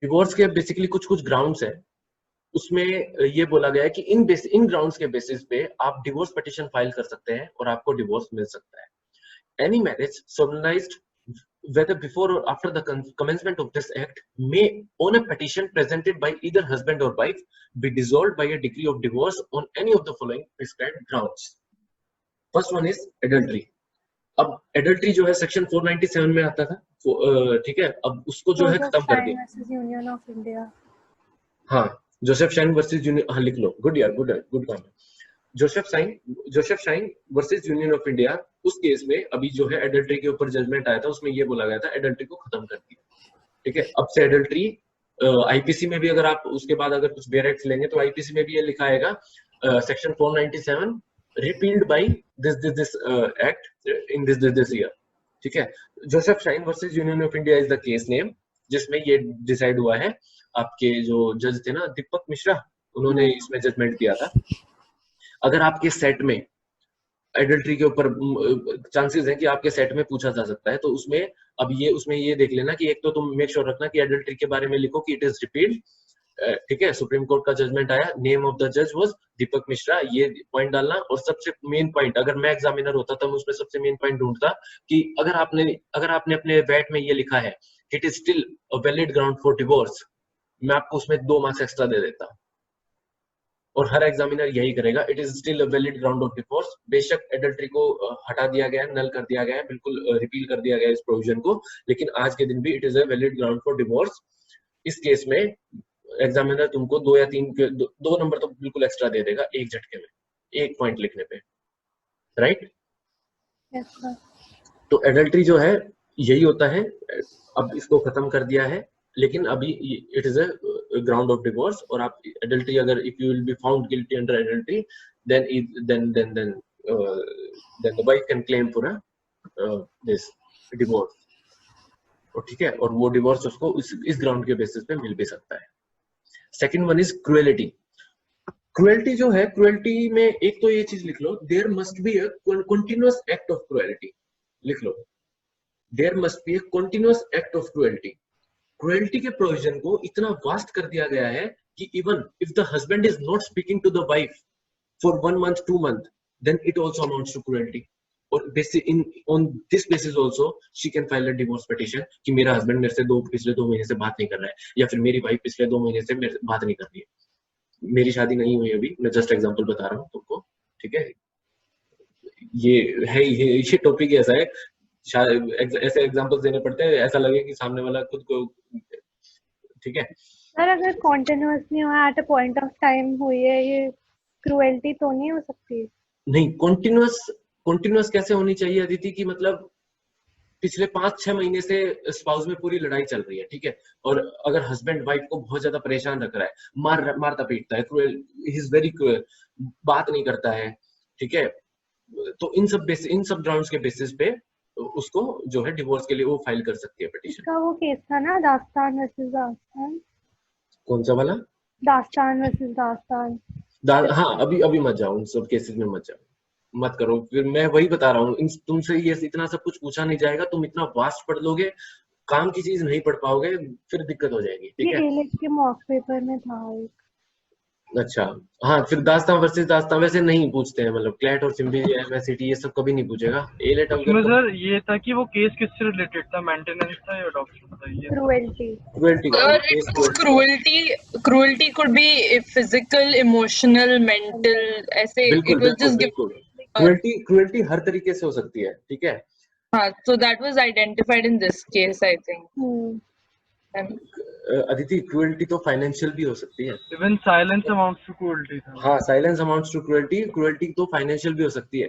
Divorce के basically कुछ कुछ ग्राउंड्स है, उसमें ये बोला गया है कि इन ग्राउंड्स के बेसिस पे आप डिवोर्स पिटीशन फाइल कर सकते हैं और आपको डिवोर्स मिल सकता है। Any marriage solemnized whether before or after the commencement of this act may on a petition presented by either husband or wife be dissolved by a decree of divorce on any of the following prescribed grounds. First one is adultery. अब adultery जो है section 497 में आता था, ठीक है, अब उसको जो है खत्म कर दिया। यूनियन ऑफ इंडिया, हाँ, जोसेफ शाइन वर्सेस यूनियन, हाँ लिख लो, गुड यार, गुड काम है। Joseph Shine versus Union of India, उस केस में अभी जो है एडल्ट्री के ऊपर जजमेंट आया था, उसमें ये बोला गया था एडल्ट्री को खत्म कर दिया, ठीक है। अब से एडल्ट्री आईपीसी में भी अगर आप उसके बाद अगर कुछ बेयर एक्ट लेंगे तो आईपीसी में भी ये लिखा आएगा section 497 repealed by this act in this year, ठीक है। Joseph Shine versus Union of India is the case name, जिसमें ये डिसाइड हुआ है। आपके जो जज थे ना दीपक मिश्रा, उन्होंने इसमें जजमेंट दिया था। अगर आपके सेट में एडल्ट्री के ऊपर चांसेस है कि आपके सेट में पूछा जा सकता है, तो उसमें अब उसमें ये देख लेना कि एक तो तुम मेक श्योर रखना कि एडल्ट्री के बारे में लिखो कि इट इज रिपील्ड, ठीक है। सुप्रीम कोर्ट का जजमेंट आया, नेम ऑफ द जज वाज दीपक मिश्रा, ये पॉइंट डालना। और सबसे मेन पॉइंट, अगर मैं एग्जामिनर होता तो मैं उसमें सबसे मेन पॉइंट ढूंढता कि अगर आपने अपने वेट में ये लिखा है it is still a valid ground for divorce, मैं आपको उसमें 2 मार्क्स एक्स्ट्रा दे देता। और हर एग्जामिनर यही करेगा, it is still a valid ground of divorce. बेशक एडल्ट्री को हटा दिया गया है, नल कर दिया गया है, बिल्कुल रिपील कर दिया गया है इस प्रोविजन को, लेकिन आज के दिन भी it is a valid ground for divorce. इस केस में एग्जामिनर तुमको 2 या 3 2 नंबर तो बिल्कुल एक्स्ट्रा दे देगा एक झटके में, एक पॉइंट लिखने पे, राइट। तो एडल्ट्री जो है यही होता है, अब इसको खत्म कर दिया है, लेकिन अभी it is a ground of divorce. और आप एडल्ट्री अगर if you will be found guilty under adultery then the wife can claim for this divorce, और ठीक है, और वो डिवोर्स उसको इस ग्राउंड के बेसिस पे मिल भी सकता है। Second one is cruelty. Cruelty जो है, क्रुएलिटी में एक तो ये चीज लिख लो, there must be a continuous act of cruelty, लिख लो, there must be a continuous act of cruelty. Cruelty के प्रोविजन को इतना वास्ट कर दिया गया है कि even if the husband is not speaking to the wife for 1 month 2 month then it also amounts to cruelty, और on this basis also she can file a divorce petition कि मेरा हस्बैंड मेरे से पिछले 2 महीने से बात नहीं कर रहा है, या फिर मेरी वाइफ पिछले 2 महीने से मेरे से बात नहीं कर रही है। मेरी शादी नहीं हुई अभी, मैं जस्ट एग्जांपल बता रहा हूँ तुमको, ठीक है। ये टॉपिक ऐसा है, ऐसे एग्जांपल्स देने पड़ते हैं ऐसा लगे कि सामने वाला खुद को, ठीक है। सर अगर continuously at a point of time हुई है, ये क्रूएल्टी तो नहीं हो सकती? नहीं, कॉन्टिन्यूअस कैसे होनी चाहिए अदिति, की मतलब पिछले 5-6 महीने से स्पाउस में पूरी लड़ाई चल रही है, ठीक है, और अगर हस्बैंड वाइफ को बहुत ज्यादा परेशान रख रहा है, मारता पीटता है, cruel, he is very cruel, बात नहीं करता है, ठीक है, तो इन सब ग्राउंड्स के बेसिस पे उसको जो है डिवोर्स के लिए वो फाइल कर सकती है पिटीशन। इसका वो केस था ना, दास्तान वर्सेस दास्तान। कौन सा वाला? दास्तान वर्सेस दास्तान। हाँ, अभी मत जाओ, उन सब केसेस में मत जाओ, मत करो। फिर मैं वही बता रहा हूँ, तुमसे ये इतना सब कुछ पूछा नहीं जाएगा, तुम इतना वास्ट पढ़ लोगे, काम की चीज नहीं पढ़ पाओगे, फिर दिक्कत हो जाएगी, ठीक है। ये के मॉक पेपर में था एक। अच्छा, हाँ, फिर दास्तान वर्सेस दास्तान वैसे नहीं पूछते हैं, मतलब क्लैट और सिम्बी एमएससीटी ये सब कभी नहीं पूछेगा। ए लेट उसमें सर ये था कि वो केस किससे रिलेटेड था, मेंटेनेंस था या अडॉप्शन था? ये cruelty. Cruelty could be physical, emotional, mental, ऐसे बिल्कुल it was just बिल्कुल, क्रूएल्टी हर तरीके से हो सकती है, ठीक है। हाँ, so that was identified in this case, I think. Aditi, cruelty तो फाइनेंशियल भी हो सकती है। Even silence amounts to cruelty था। हाँ, silence amounts to cruelty, cruelty तो फाइनेंशियल भी हो सकती है,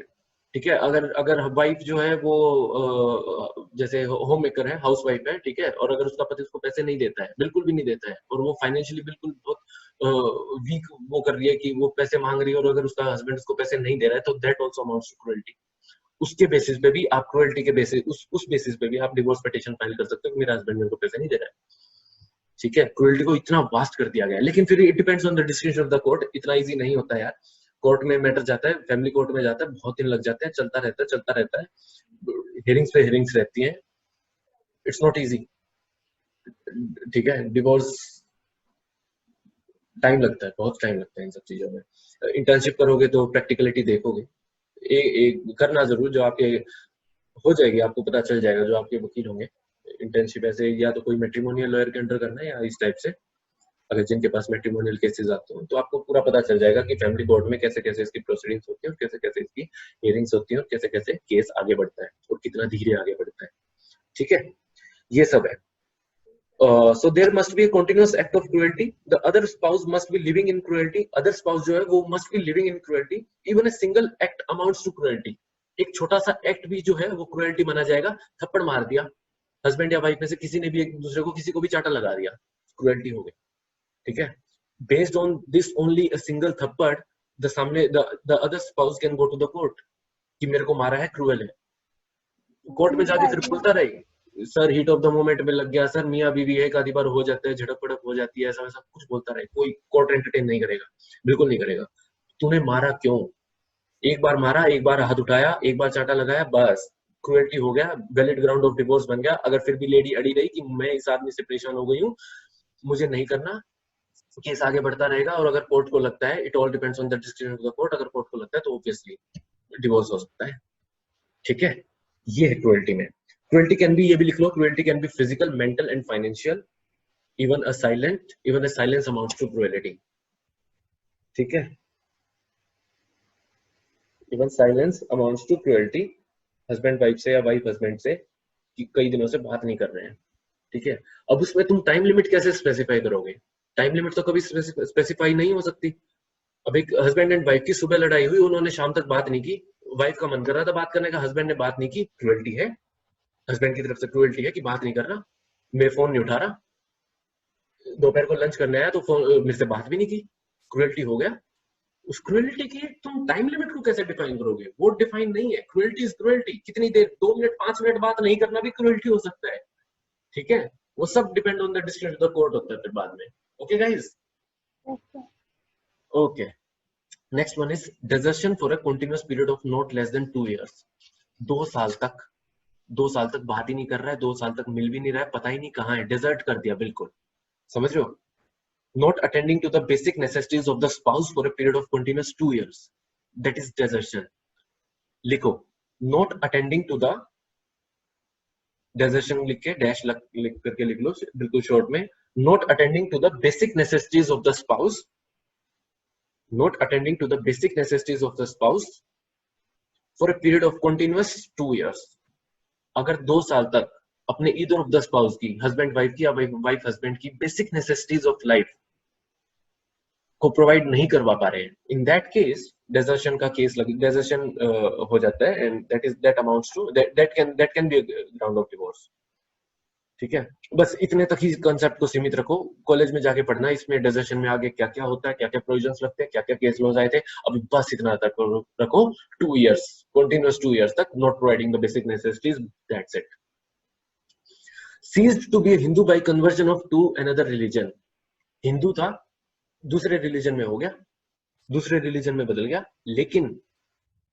ठीक है। अगर वाइफ जो है वो जैसे होम मेकर है, हाउस वाइफ है, ठीक है, और अगर उसका पति उसको पैसे नहीं देता है, बिल्कुल भी नहीं देता है, और वो फाइनेंशियली बिल्कुल बहुत वीक वो कर रही है कि वो पैसे मांग रही है, और अगर उसका हस्बैंड उसको पैसे नहीं दे रहा है, तो that also amounts to cruelty. उसके बेसिस पे भी आप क्रूएल्टी के बेसिस उस बेसिस पे भी आप डिवोर्स पिटीशन फाइल कर सकते हो कि मेरा हस्बैंड मेरे को पैसे नहीं दे रहा है, ठीक है। क्रूएल्टी को इतना वास्ट कर दिया गया है, लेकिन फिर it depends on the description of the court. इतना इजी नहीं होता यार, कोर्ट में मैटर जाता है, फैमिली कोर्ट में जाता है, बहुत दिन लग जाते हैं, चलता रहता है, हियरिंग्स पे हियरिंग्स रहती हैं, इट्स नॉट इजी। ठीक है, डिवोर्स टाइम लगता है, बहुत टाइम लगता है इन सब चीजों में। इंटर्नशिप करोगे तो प्रैक्टिकलिटी देखोगे, एक करना जरूर, जो आपके हो जाएगी, आपको पता चल जाएगा जो आपके वकील होंगे। इंटर्नशिप ऐसे या तो कोई मैट्रिमोनियल लॉयर के अंडर करना है या इस टाइप से, अगर जिनके पास मैट्रिमोनियल केसेस आते हो तो आपको पूरा पता चल जाएगा कि फैमिली कोर्ट में कैसे कैसे इसकी प्रोसीडिंग्स होती है और कैसे कैसे इसकी हियरिंग्स होती है और कैसे कैसे केस आगे बढ़ता है और कितना धीरे आगे बढ़ता है। ठीक है, ये सब है। So there must be a continuous act of cruelty. The other spouse must be living in cruelty. Other spouse जो है वो must be living in cruelty. Even a single act amounts to cruelty. एक छोटा सा act भी जो है वो क्रुएल्टी माना जाएगा। थप्पड़ मार दिया हस्बैंड या वाइफ में से किसी ने भी एक दूसरे को, किसी को भी चाटा लगा दिया, क्रुएल्टी हो गई। ठीक है, based on this only a single थप्पड़ the other spouse can go to the court कि मेरे को मारा है, क्रूएल है। कोर्ट में जाके फिर बोलता रहे sir heat of the moment में लग गया, सर मियां बीवी एक आधी बार हो जाता है, झड़प पड़प हो जाती है, ऐसा वैसा कुछ बोलता रहे, कोई कोर्ट एंटरटेन नहीं करेगा, बिल्कुल नहीं करेगा। तूने मारा क्यों? एक बार मारा, एक बार हाथ उठाया, एक बार चाटा लगाया, बस क्रुएल्टी हो गया, वैलिड ग्राउंड ऑफ डिवोर्स बन गया। अगर फिर भी लेडी अड़ी रही कि मैं इस आदमी से परेशान हो गई हूँ, मुझे नहीं करना, केस आगे बढ़ता रहेगा। और अगर कोर्ट को लगता है, it all depends on the decision of the court, अगर कोर्ट को लगता है तो ऑब्वियसली डिवोर्स हो सकता है। ठीक है, ये है क्रुएल्टी में। क्रुएल्टी कैन बी, ये भी लिख लो, cruelty can be physical, mental and financial, even a silence amounts to cruelty. ठीक है, even silence amounts to cruelty. Husband wife से या वाइफ हस्बैंड से कि कई दिनों से बात नहीं कर रहे हैं। ठीक है, अब उसमें तुम टाइम लिमिट कैसे स्पेसिफाई करोगे? टाइम लिमिट तो कभी स्पेसिफाई नहीं हो सकती। अब एक हस्बैंड एंड वाइफ की सुबह लड़ाई हुई, उन्होंने शाम तक बात नहीं की, वाइफ का मन कर रहा था बात करने का, हस्बैंड ने बात नहीं की, क्रुएल्टी है। हस्बैंड की तरफ से क्रुएल्टी है कि बात नहीं कर रहा, मेरे फोन नहीं उठा रहा, दोपहर को लंच करने आया तो फोन मेरे से बात भी नहीं की, क्रुएल्टी हो गया। उस क्रुएल्टी की तुम टाइम लिमिट को कैसे डिफाइन करोगे? वो डिफाइन नहीं है। Cruelty is cruelty. कितनी देर, 2 मिनट 5 मिनट बात नहीं करना भी क्रुएल्टी हो सकता है। ठीक है, वो सब depend on the decision of the court होता है फिर बाद में। Okay guys, okay. Next one is desertion for a continuous period of not less than 2 years. 2 साल तक बात ही नहीं कर रहा है, 2 साल तक मिल भी नहीं रहा है, पता ही नहीं कहाँ है, डेजर्ट कर दिया बिल्कुल। समझ रहे हो? Not attending to the basic necessities of the spouse for a period of continuous 2 years, that is desertion. लिखो, not attending to the, desertion लिख के डैश लिख करके लिख लो बिल्कुल शॉर्ट में, not attending to the basic necessities of the spouse, not attending to the basic necessities of the spouse for a period of continuous 2 years. अगर 2 साल तक अपने either of the spouse की, हस्बैंड वाइफ की या wife husband की basic necessities of life को provide नहीं करवा पा रहे हैं, इन दैट केस डेजर्शन का केस डेजर्शन हो जाता है, and that amounts to that can be ground of divorce. ठीक है, बस इतने तक ही कंसेप्ट को सीमित रखो। कॉलेज में जाके पढ़ना इसमें डेजर्शन में आगे क्या क्या होता है, क्या क्या प्रोविजंस लगते हैं, क्या क्या केस लॉज आए थे, अभी बस इतना तक रखो। 2 इयर्स, कंटिन्यूअस 2 इयर्स तक not providing the basic necessities, that's it. Ceased to be a Hindu by conversion of to another religion. Hindu था, दूसरे रिलीजन में हो गया, दूसरे रिलीजन में बदल गया, लेकिन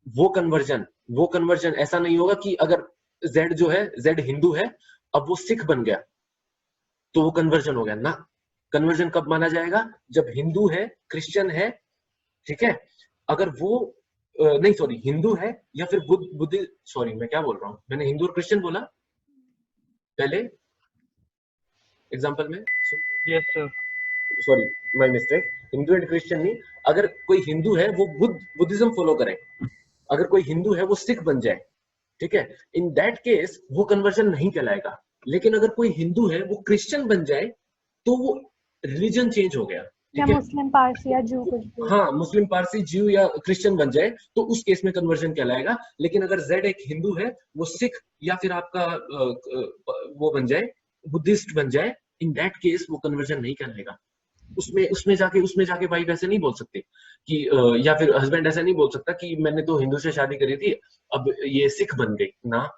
वो कन्वर्जन ऐसा नहीं होगा कि अगर जेड जो है, जेड हिंदू है, अब वो सिख बन गया तो वो कन्वर्जन हो गया ना। कन्वर्जन कब माना जाएगा? जब हिंदू है, क्रिश्चियन है, ठीक है, अगर वो नहीं सॉरी हिंदू है या फिर बुद्ध सॉरी मैं क्या बोल रहा हूँ, मैंने हिंदू और क्रिश्चियन बोला पहले एग्जांपल में। Yes sir, sorry my mistake, Hindu and Christian नहीं। अगर कोई हिंदू है वो बुद्धिज्म फॉलो करे, अगर कोई हिंदू है वो सिख बन जाए, ठीक है, इन दैट केस वो कन्वर्जन नहीं कहलाएगा। लेकिन अगर कोई हिंदू है वो क्रिश्चियन बन जाए तो वो रिलीजन चेंज हो गया, या मुस्लिम, पारसी या जू कुछ भी। हाँ, मुस्लिम, पारसी, ज्यू या क्रिश्चियन बन जाए तो उस केस में कन्वर्जन कहलाएगा। लेकिन अगर जेड एक हिंदू है, वो सिख या फिर आपका वो बन जाए, बुद्धिस्ट बन जाए, इन दैट केस वो कन्वर्जन नहीं कहलाएगा। उसमें जाके वाइफ ऐसे नहीं बोल सकती कि या फिर हस्बैंड ऐसा नहीं बोल सकता कि मैंने तो हिंदू से शादी करी थी, अब ये सिख बन गई ना।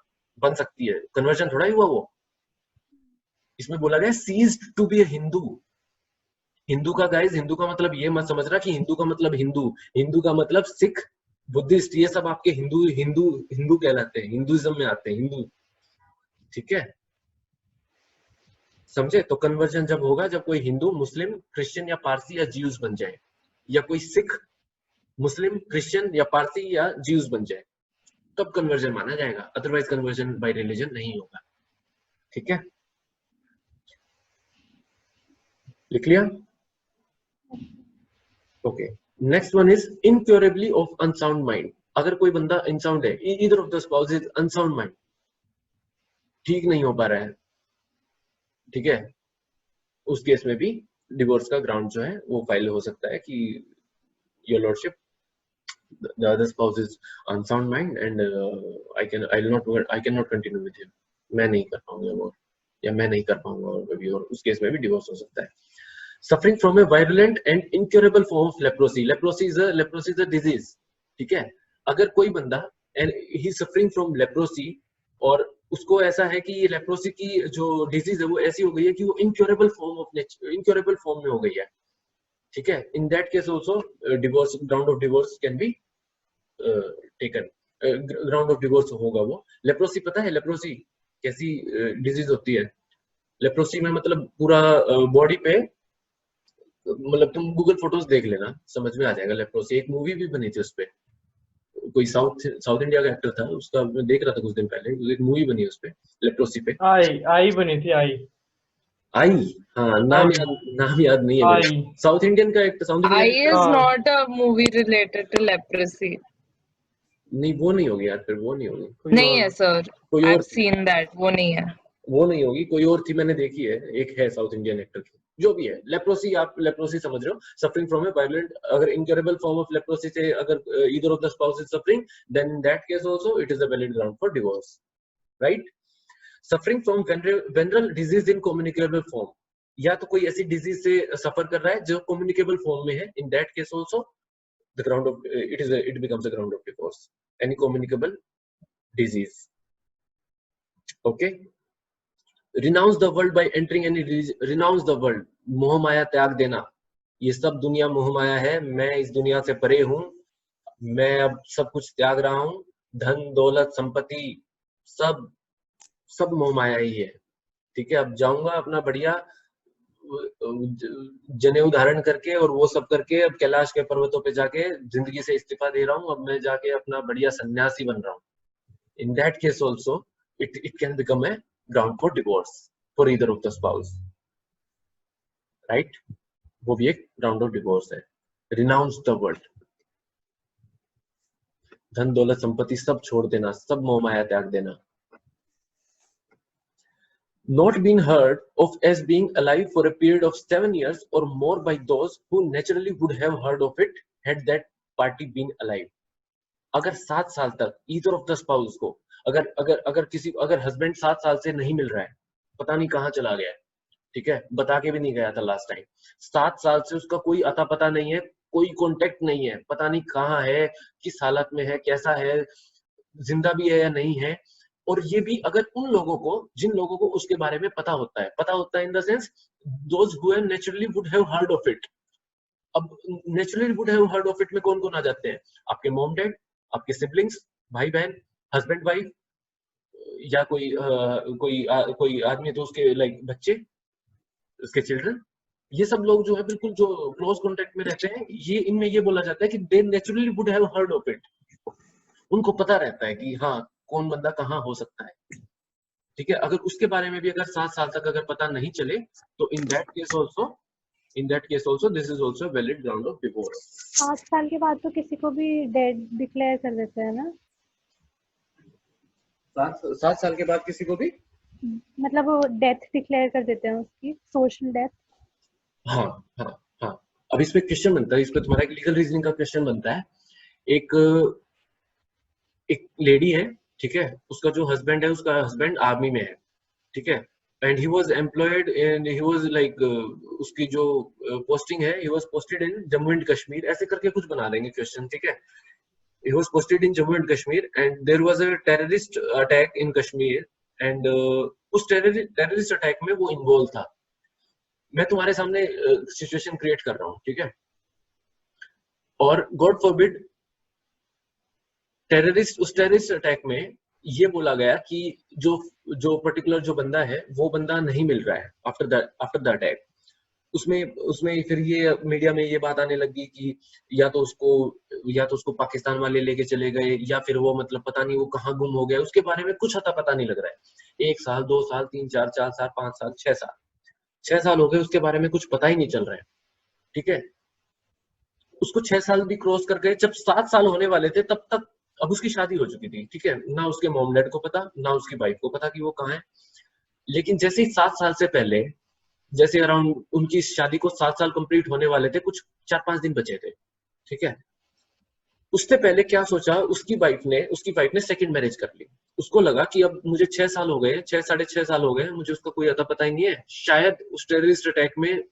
बन सकती है, कन्वर्जन थोड़ा ही हुआ वो। इसमें बोला गया ceased to be a Hindu. Hindu का गाइस, हिंदू का मतलब ये मत समझना कि हिंदू का मतलब हिंदू का मतलब सिख, बुद्धिस्ट, ये सब आपके हिंदू कहलाते हैं, हिंदुइज्म में आते हैं हिंदू। ठीक है, समझे? तो कन्वर्जन जब होगा जब कोई हिंदू मुस्लिम क्रिश्चियन या पारसी या ज्यूज बन जाए, या कोई सिख मुस्लिम क्रिश्चियन या पारसी या ज्यूज बन जाए, तब कन्वर्जन माना जाएगा, अदरवाइज कन्वर्जन बाय रिलीजन नहीं होगा। ठीक है, लिख लिया? Okay, next one is incurably of unsound mind. अगर कोई बंदा अनसाउंड है, either of the spouse is unsound mind, ठीक नहीं हो पा रहा है, ठीक है, उस केस में भी डिवोर्स का ग्राउंड जो है वो फाइल हो सकता है कि your lordship, the other spouse is unsound mind and I cannot continue with him, मैं नहीं कर पाऊंगा और, या मैं नहीं कर पाऊंगा और कभी, और उस केस में भी डिवोर्स हो सकता है। Suffering from a violent and incurable form of leprosy, leprosy is a disease, ठीक है। अगर कोई बंदा and he suffering from leprosy, और उसको ऐसा है कि ये लेप्रोसी की जो डिजीज है वो ऐसी हो गई है कि वो इनक्योरेबल फॉर्म में हो गई है, ठीक है, इन that case also divorce, ground of divorce can be taken, ground of divorce होगा वो। लेप्रोसी पता है लेप्रोसी कैसी डिजीज होती है? लेप्रोसी में मतलब पूरा बॉडी पे, मतलब तुम गूगल फोटोज देख लेना, समझ में आ जाएगा लेप्रोसी। एक मूवी भी बनी थी उस पे, कोई साउथ इंडिया का एक्टर था, उसका मैं देख रहा था कुछ दिन पहले, एक मूवी बनी उस पे लेप्रोसी पे। आई बनी थी, आई। हाँ, नाम याद नहीं है मेरे। साउथ इंडियन का एक south I Indian, is not a movie related to leprosy. नहीं वो नहीं होगी यार, फिर वो नहीं होगी, नहीं है sir. कोई और, I've seen that. वो नहीं है। वो नहीं होगी, कोई और थी, मैंने देखी है, एक है साउथ इंडियन एक्टर की, जो भी है। लेप्रोसी, आप लेप्रोसी समझ रहे हो, सफरिंग फ्रॉम ए वायलेंट, अगर इनक्योरेबल फॉर्म ऑफ लेप्रोसी से अगर either of the spouse is suffering, then in that case also it is a valid ground for divorce, right. Suffering from venereal disease in communicable form, या तो कोई ऐसी disease से सफर कर रहा है जो कम्युनिकेबल फॉर्म में है, इन that case also the ground of it becomes a ground of divorce, any communicable disease. Okay, renounce the world by entering any religion, renounce the world, मोह माया त्याग देना, ये सब दुनिया मोह माया है, मैं इस दुनिया से परे हूं, मैं अब सब कुछ त्याग रहा हूं, धन दौलत संपत्ति सब मोह माया ही है, ठीक है। अब जाऊंगा अपना बढ़िया जनेऊ धारण करके और वो सब करके, अब कैलाश के पर्वतों पे जाके जिंदगी से इस्तीफा दे रहा हूँ, अब मैं जाके अपना बढ़िया सन्यासी बन रहा हूँ। इन that case also it can become a ground for divorce for either of the spouse, right? वो भी एक ground of divorce है। Renounce the world, धन दौलत संपत्ति सब छोड़ देना, सब मोह माया त्याग देना। Not being heard of as being alive for a period of 7 years or more by those who naturally would have heard of it had that party been alive. अगर 7 साल तक either of the spouse को, अगर husband 7 साल से नहीं मिल रहा है, पता नहीं कहाँ चला गया है, ठीक है, बता के भी नहीं गया था लास्ट टाइम, 7 साल से उसका कोई अता पता नहीं है, कोई कांटेक्ट नहीं है, पता नहीं कहाँ है, किस हालत में है, कैसा है, जिंदा भी है या नहीं है। और ये भी अगर उन लोगों को, जिन लोगों को उसके बारे में पता होता है in the sense those who naturally would have heard of it. अब naturally would have heard of it में कौन कौन आ जाते हैं? आपके मॉम डैड, आपके सिबलिंग्स, भाई बहन, हस्बैंड वाइफ, या कोई आदमी तो उसके लाइक बच्चे, उसके चिल्ड्रन, ये सब लोग जो है बिल्कुल जो क्लोज कांटेक्ट में रहते हैं, ये इनमें ये बोला जाता है कि they naturally would have heard of it. उनको पता रहता है कि हाँ कौन बंदा कहाँ हो सकता है, ठीक है। अगर उसके बारे में भी अगर 7 साल तक अगर पता नहीं चले, तो इन that case also this is also valid ground of divorce. 7 साल के बाद तो किसी को भी डेड डिक्लेयर कर देते हैं ना? 7 साल के बाद किसी को भी, मतलब वो डेथ डिक्लेयर कर देते हैं, उसकी सोशल डेथ। हाँ। अब इस पे क्वेश्चन बनता है, इस पे तुम्हारा एक लीगल रीजनिंग का क्वेश्चन बनता है। एक लेडी है, ठीक है, उसका जो हस्बैंड है, उसका हस्बैंड आर्मी में है, ठीक है, and he was employed and he was like, उसकी जो पोस्टिंग है, he was posted in Jammu and Kashmir, ऐसे करके कुछ बना देंगे क्वेश्चन, ठीक है। He was posted in Jammu and Kashmir and there was a terrorist attack in Kashmir and उस terrorist attack में वो involved था। मैं तुम्हारे सामने सिचुएशन क्रिएट कर रहा हूँ, ठीक है, और गॉड फॉरबिड उस टेररिस्ट अटैक में ये बोला गया कि जो जो पर्टिकुलर जो बंदा है वो बंदा नहीं मिल रहा है आफ्टर द अटैक। उसमें उसमें फिर ये मीडिया में ये बात आने लगी कि या तो उसको पाकिस्तान वाले लेके चले गए, या फिर वो मतलब पता नहीं वो कहाँ गुम हो गया, उसके बारे में कुछ अता पता नहीं लग रहा है। 1 साल 2 साल 3 4 4 साल 5 साल 6 साल हो गए, उसके बारे में कुछ पता ही नहीं चल रहा है। ठीक है, उसको 6 साल भी क्रॉस कर गए, जब 7 साल होने वाले थे तब तक अब उसकी शादी हो चुकी थी। ठीक है, ना उसके मॉम डैड को पता, ना उसकी वाइफ को पता कि वो कहाँ है। लेकिन जैसे ही 7 साल से पहले, जैसे अराउंड उनकी शादी को 7 साल कंप्लीट होने वाले थे, कुछ 4-5 दिन बचे थे। ठीक है, उससे पहले क्या सोचा, उसकी वाइफ ने सेकंड मैरिज कर ली। उसको लगा कि अब मुझे 6 साल हो गए, 6 साढ़े 6 साल हो गए, मुझे उसका कोई अता पता ही नहीं है, शायद उस टेररिस्ट अटैक में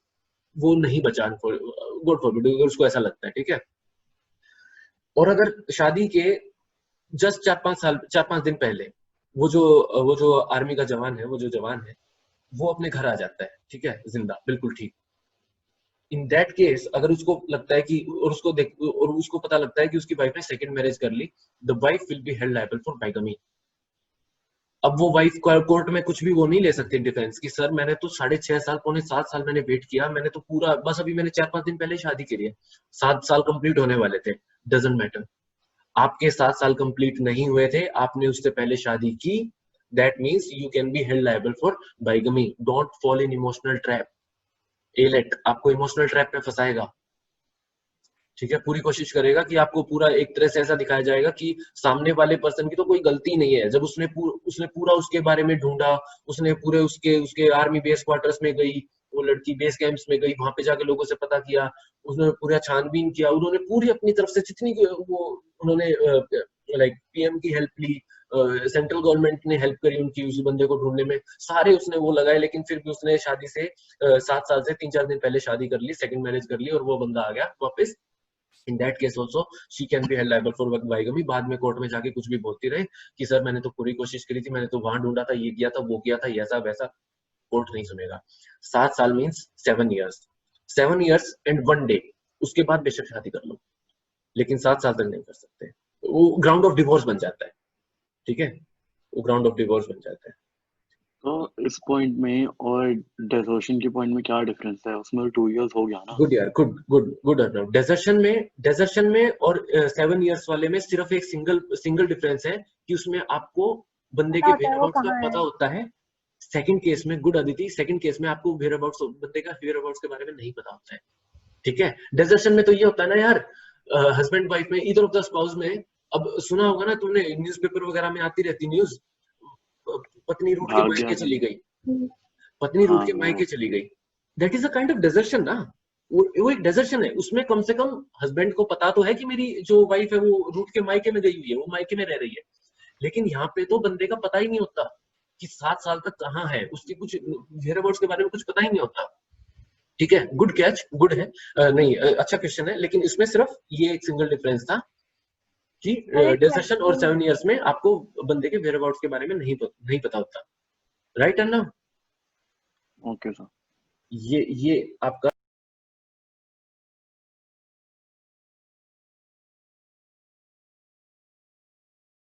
वो नहीं बचा, गॉड फॉरबिड, उसको ऐसा लगता है। ठीक है, और अगर शादी के जस्ट 4-5 दिन पहले वो जो आर्मी का जवान है, वो अपने घर आ जाता है। ठीक है, जिंदा, बिल्कुल ठीक। इन दैट केस अगर उसको लगता है कि और उसको पता लगता है कि उसकी वाइफ ने सेकंड मैरिज कर ली, the wife will be held liable for bigamy. अब वो वाइफ कोर्ट में कुछ भी वो नहीं ले सकती डिफेंस कि सर मैंने तो 6.5 साल 7 मैंने वेट किया, मैंने तो पूरा, बस अभी मैंने 4-5 दिन पहले शादी करी है, 7 साल कंप्लीट होने वाले थे। डजंट मैटर, आपके 7 साल कंप्लीट नहीं हुए थे, आपने उससे पहले शादी की, that means you can be held liable for bigamy. Don't fall in emotional trap. AILET आपको इमोशनल ट्रैप में फंसाएगा। ठीक है, पूरी कोशिश करेगा कि आपको पूरा एक तरह से ऐसा दिखाया जाएगा कि सामने वाले पर्सन की तो कोई गलती नहीं है। जब उसने पूरा उसके बारे में ढूंढा, उसने पूरे उसके आर्मी बेस क्वार्टर्स में गई, वो लड़की बेस कैंप्स में गई, वहां पे जाके लोगों से पता किया, उसने पूरा छानबीन किया, उन्होंने पूरी अपनी तरफ से जितनी वो उन्होंने लाइक पीएम की हेल्प ली, सेंट्रल गवर्नमेंट ने हेल्प करी उनकी उस बंदे को ढूंढने में, सारे उसने वो लगाए। लेकिन फिर भी उसने शादी से 7 साल से 3-4 दिन पहले शादी कर ली, सेकंड मैरिज कर ली, और वो बंदा आ गया वापस। इन that case also she can be held liable for bigamy. बाद में कोर्ट में जाके कुछ भी बोलती रहे कि सर मैंने तो पूरी कोशिश करी थी, मैंने तो वहां ढूंढा था, ये किया था, वो किया था, ऐसा वैसा, कोर्ट नहीं सुनेगा। 7 साल means 7 years, 7 years and 1 day. उसके बाद बेशक शादी कर लो, लेकिन 7 साल तक नहीं कर सकते, वो ग्राउंड ऑफ डिवोर्स बन जाता है। ठीक है, वो ग्राउंड ऑफ डिवोर्स बन जाता है। तो इस पॉइंट में और डेजर्शन के पॉइंट में क्या डिफरेंस है? उसमें 2 इयर्स हो गया ना। गुड यार, गुड अर्नव। डेजर्शन में और 7 इयर्स वाले में सिर्फ एक सिंगल डिफरेंस है कि उसमें आपको बंदे के पता होता है वो वेयरअबाउट्स का कहाँ पता है। होता है। सेकंड केस में, गुड अदिति, सेकंड केस में आपको बंदे का वेयरअबाउट्स के बारे में नहीं पता होता है। ठीक है, डेजर्शन में तो ये होता है ना यार, हस्बैंड वाइफ में, ईदर ऑफ द स्पाउस में। अब सुना होगा ना तुमने, न्यूज़पेपर वगैरह में आती रहती न्यूज, पत्नी रूठ के भाग गया मायके था। चली गई, हम्म, पत्नी रूठ हाँ के मायके चली गई, that is a kind of desertion ना। वो एक डेजर्शन है। उसमें कम से कम हस्बैंड को पता तो है कि मेरी जो वाइफ है वो रूठ के मायके में गई हुई है, वो मायके में रह रही है। लेकिन यहाँ पे तो बंदे का पता ही नहीं होता कि 7 साल तक कहाँ है, उसकी कुछ वेयरअबाउट्स के बारे में कुछ पता ही नहीं होता। ठीक है, गुड कैच, गुड है। नहीं, अच्छा क्वेश्चन है, लेकिन इसमें सिर्फ ये एक सिंगल डिफरेंस था कि और एक डेजर्शन और question, 7 इयर्स में आपको बंदे के वेयरअबाउट्स के बारे में नहीं पता होता। राइट है ना? Okay sir. ये आपका